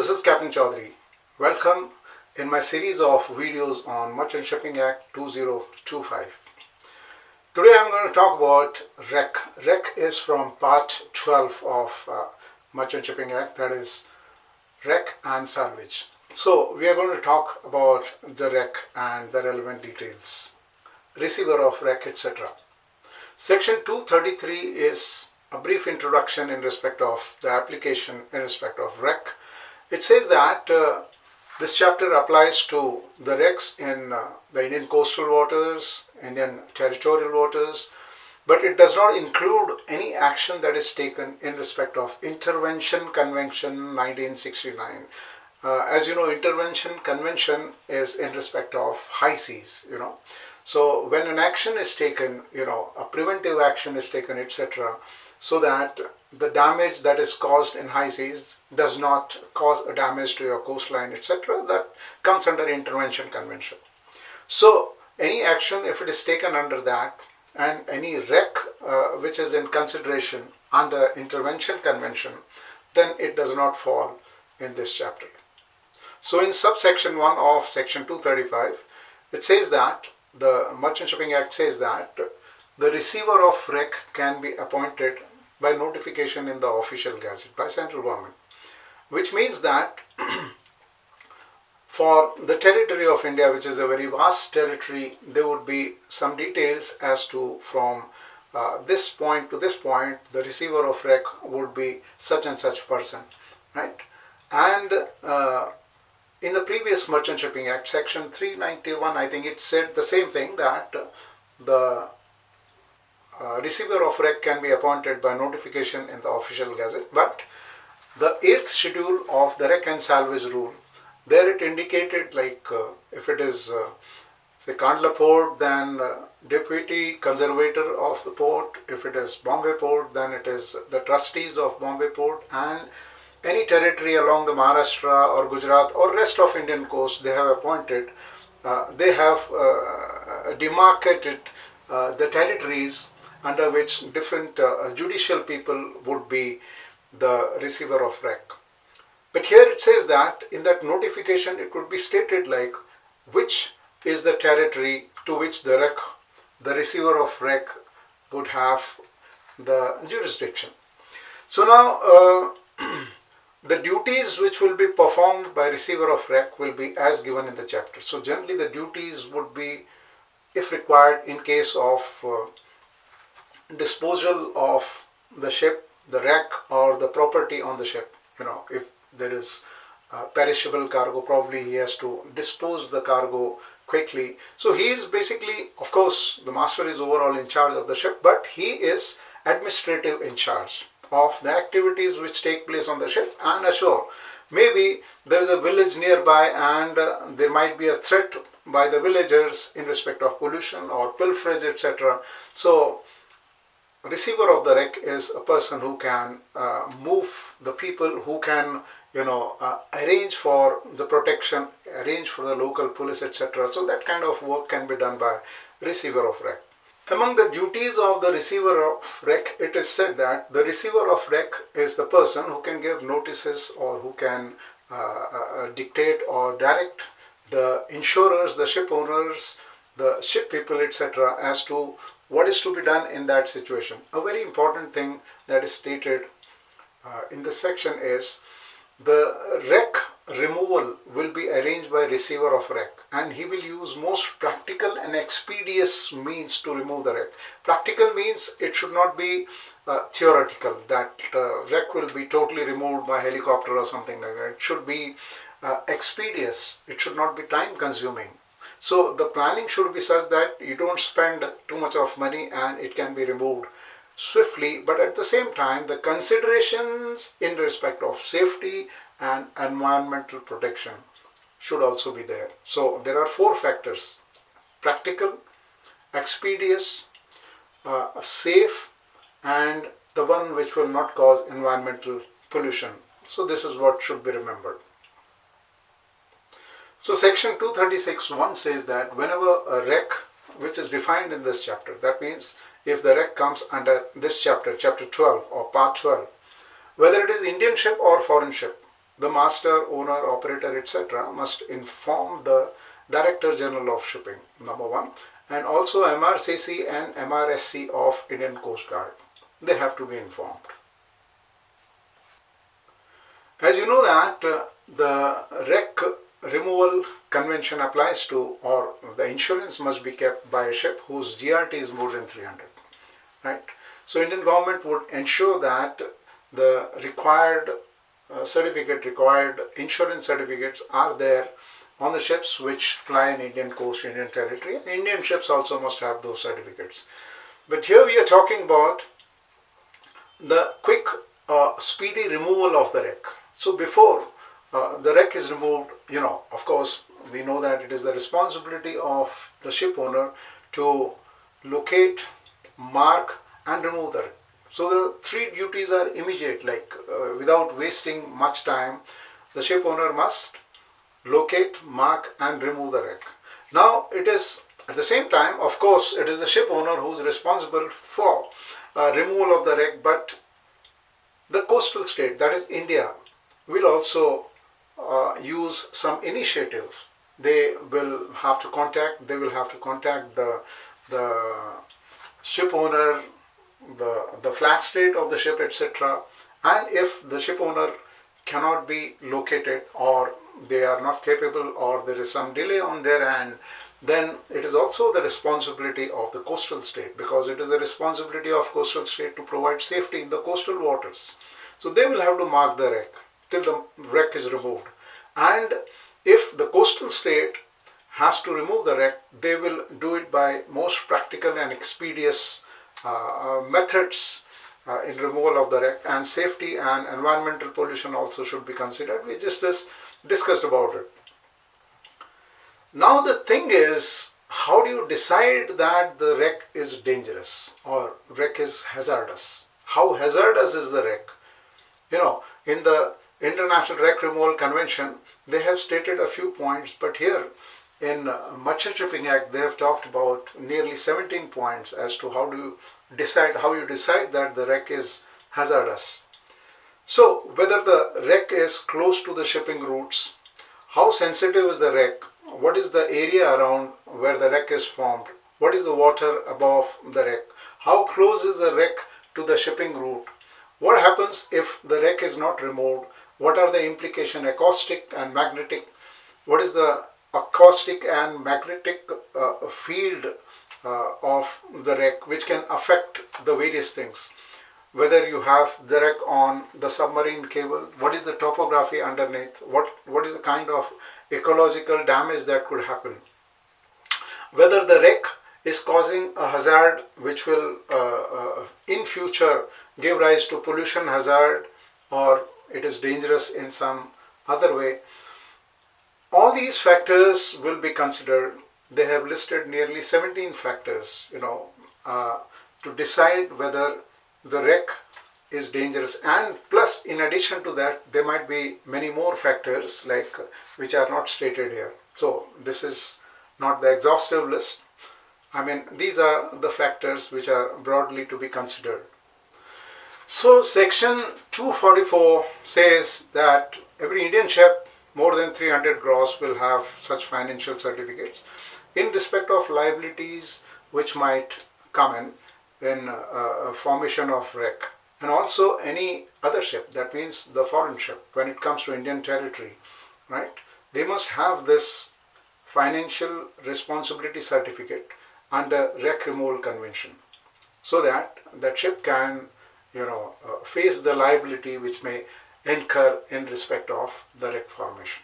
this is Captain Chaudhary. Welcome in my series of videos on Merchant Shipping Act 2025. Today I'm going to talk about REC. REC is from part 12 of Merchant Shipping Act, that is REC and salvage. So we are going to talk about the REC and the relevant details, receiver of REC, etc. Section 233 is a brief introduction in respect of the application in respect of REC. It says that this chapter applies to the RECs in the Indian coastal waters, Indian territorial waters, but it does not include any action that is taken in respect of Intervention Convention 1969. As you know, Intervention Convention is in respect of high seas, So when an action is taken, a preventive action is taken, etc., so that the damage that is caused in high seas does not cause a damage to your coastline, etc., that comes under Intervention Convention. So any action, if it is taken under that, and any REC which is in consideration under Intervention Convention, then it does not fall in this chapter. So in subsection 1 of section 235, it says that the Merchant Shipping Act says that the receiver of REC can be appointed by notification in the official gazette by central government, which means that for the territory of India, which is a very vast territory, there would be some details as to from this point to this point, the receiver of REC would be such and such person, right? And in the previous Merchant Shipping Act, section 391, I think it said the same thing, that the receiver of REC can be appointed by notification in the official gazette. But the 8th schedule of the REC and salvage rule, there it indicated like if it is say Kandla port, then deputy conservator of the port. If it is Bombay port, then it is the trustees of Bombay port, and any territory along the Maharashtra or Gujarat or rest of Indian coast they have appointed, they have demarcated the territories under which different judicial people would be the receiver of REC. But here it says that in that notification it could be stated like which is the territory to which the receiver of REC would have the jurisdiction. So now the duties which will be performed by receiver of REC will be as given in the chapter. So generally the duties would be, if required, in case of disposal of the ship, the REC, or the property on the ship. If there is perishable cargo, probably he has to dispose the cargo quickly. So he is basically, of course, the master is overall in charge of the ship, but he is administrative in charge of the activities which take place on the ship and ashore. Maybe there is a village nearby and there might be a threat by the villagers in respect of pollution or pilferage, etc. So receiver of the REC is a person who can move the people, who can arrange for the protection, arrange for the local police, etc. So that kind of work can be done by receiver of REC. Among the duties of the receiver of REC, it is said that the receiver of REC is the person who can give notices or who can dictate or direct the insurers, the ship owners, the ship people, etc. as to what is to be done in that situation. A very important thing that is stated in this section is the REC removal will be arranged by receiver of REC, and he will use most practical and expeditious means to remove the REC. Practical means it should not be theoretical, that REC will be totally removed by helicopter or something like that. It should be expeditious. It should not be time consuming. So the planning should be such that you don't spend too much of money and it can be removed swiftly, but at the same time the considerations in respect of safety and environmental protection should also be there. So there are 4 factors: practical, expeditious, safe, and the one which will not cause environmental pollution. So this is what should be remembered. So section 236(1) says that whenever a REC which is defined in this chapter, that means if the REC comes under this chapter, chapter 12 or part 12, whether it is Indian ship or foreign ship, the master, owner, operator, etc. must inform the Director General of Shipping, number one, and also MRCC and MRSC of Indian Coast Guard. They have to be informed. As you know that the wreck removal convention applies to, or the insurance must be kept by a ship whose GRT is more than 300, right? So Indian government would ensure that the required required insurance certificates are there on the ships which fly in Indian coast, Indian territory. And Indian ships also must have those certificates. But here we are talking about the quick, speedy removal of the wreck. So before the wreck is removed, of course, we know that it is the responsibility of the ship owner to locate, mark, and remove the wreck. So the three duties are immediate, like without wasting much time, the ship owner must locate, mark, and remove the wreck. Now it is at the same time, of course, it is the ship owner who is responsible for removal of the wreck, but the coastal state, that is India, will also use some initiatives. They will have to contact the ship owner, the flag state of the ship, etc. And if the ship owner cannot be located, or they are not capable, or there is some delay on their end, then it is also the responsibility of the coastal state, because it is the responsibility of coastal state to provide safety in the coastal waters. So they will have to mark the wreck till the wreck is removed. And if the coastal state has to remove the wreck, they will do it by most practical and expeditious methods in removal of the wreck, and safety and environmental pollution also should be considered. We just discussed about it. Now the thing is, how do you decide that the wreck is dangerous or wreck is hazardous? How hazardous is the wreck? In the International Wreck Removal Convention, they have stated a few points, but here in Merchant Shipping Act, they have talked about nearly 17 points as to how you decide that the wreck is hazardous. So whether the wreck is close to the shipping routes, how sensitive is the wreck, what is the area around where the wreck is formed, what is the water above the wreck, how close is the wreck to the shipping route, what happens if the wreck is not removed, what are the implications, acoustic and magnetic, what is the acoustic and magnetic field of the wreck, which can affect the various things. Whether you have the wreck on the submarine cable, what is the topography underneath, what is the kind of ecological damage that could happen. Whether the wreck is causing a hazard which will in future give rise to pollution hazard, or it is dangerous in some other way. All these factors will be considered. They have listed nearly 17 factors, to decide whether the wreck is dangerous. And plus, in addition to that, there might be many more factors which are not stated here. So this is not the exhaustive list. These are the factors which are broadly to be considered. So section 244 says that every Indian ship more than 300 gross will have such financial certificates in respect of liabilities which might come in formation of wreck, and also any other ship, that means the foreign ship, when it comes to Indian territory, right? They must have this financial responsibility certificate under wreck removal convention, so that that ship can face the liability which may incur in respect of the wreck formation.